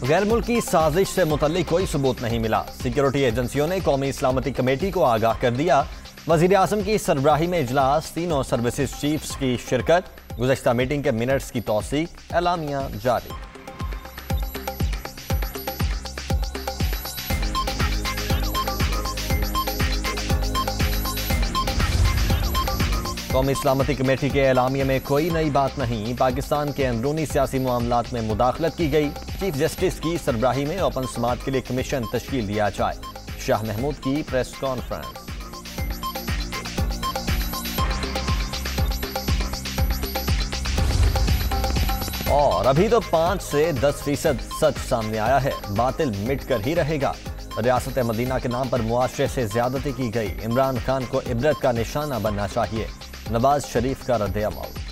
गैर मुल्की साजिश से मुतल्लिक कोई सबूत नहीं मिला। सिक्योरिटी एजेंसियों ने कौमी इस्लामती कमेटी को आगाह कर दिया। वज़ीर आज़म की सरबराही में इजलास, तीनों सर्विसेज चीफ्स की शिरकत। गुज़श्ता मीटिंग के मिनट्स की तौसीक, एलामिया जारी। कौमी इस्लामती कमेटी के एलामिया में कोई नई बात नहीं। पाकिस्तान के अंदरूनी सियासी मामलात में मुदाखलत की गई। चीफ जस्टिस की सरबराही में ओपन समात के लिए कमीशन तश्कील दिया जाए। शाह महमूद की प्रेस कॉन्फ्रेंस। और अभी तो 5 से 10% सच सामने आया है, बातिल मिटकर ही रहेगा। रियासत मदीना के नाम पर मुआशरे से ज्यादती की गई। इमरान खान को इबरत का निशाना बनना चाहिए। नवाज शरीफ का रद्द-ए-अमल।